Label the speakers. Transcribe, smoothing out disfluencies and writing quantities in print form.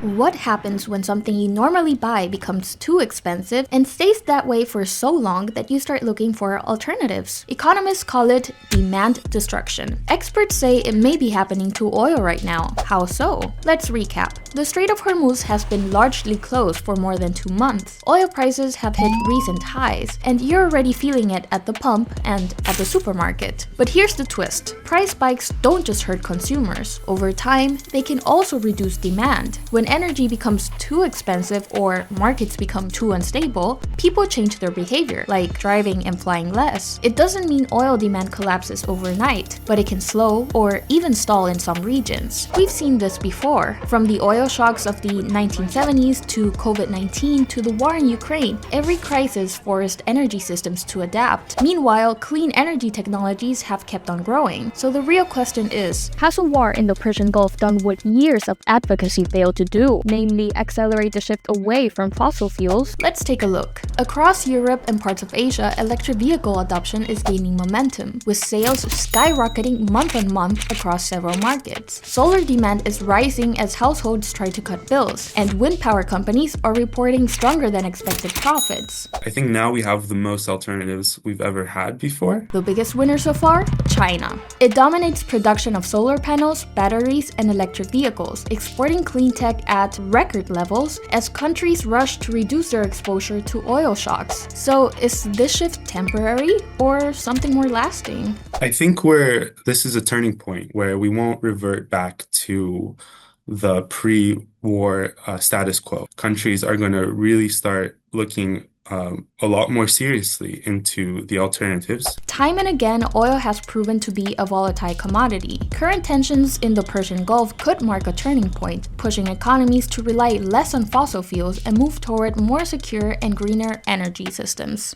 Speaker 1: What happens when something you normally buy becomes too expensive and stays that way for so long that you start looking for alternatives? Economists call it demand destruction. Experts say it may be happening to oil right now. How so? Let's recap. The Strait of Hormuz has been largely closed for more than 2 months. Oil prices have hit recent highs, and you're already feeling it at the pump and at the supermarket. But here's the twist. Price spikes don't just hurt consumers. Over time, they can also reduce demand. When energy becomes too expensive or markets become too unstable, people change their behavior, like driving and flying less. It doesn't mean oil demand collapses overnight, but it can slow or even stall in some regions. We've seen this before, from the oil shocks of the 1970s to COVID-19 to the war in Ukraine. Every crisis forced energy systems to adapt. Meanwhile, clean energy technologies have kept on growing. So the real question is,
Speaker 2: has a war in the Persian Gulf done what years of advocacy failed to do, namely accelerate the shift away from fossil fuels?
Speaker 1: Let's take a look. Across Europe and parts of Asia, electric vehicle adoption is gaining momentum, with sales skyrocketing month on month across several markets. Solar demand is rising as households try to cut bills, and wind power companies are reporting stronger than expected profits.
Speaker 3: I think now we have the most alternatives we've ever had before.
Speaker 1: The biggest winner so far? China. It dominates production of solar panels, batteries, and electric vehicles, exporting clean tech at record levels as countries rush to reduce their exposure to oil shocks. So is this shift temporary or something more lasting?
Speaker 3: I think this is a turning point where we won't revert back to the pre-war status quo. Countries are going to really start looking a lot more seriously into the alternatives.
Speaker 1: Time and again, oil has proven to be a volatile commodity. Current tensions in the Persian Gulf could mark a turning point, pushing economies to rely less on fossil fuels and move toward more secure and greener energy systems.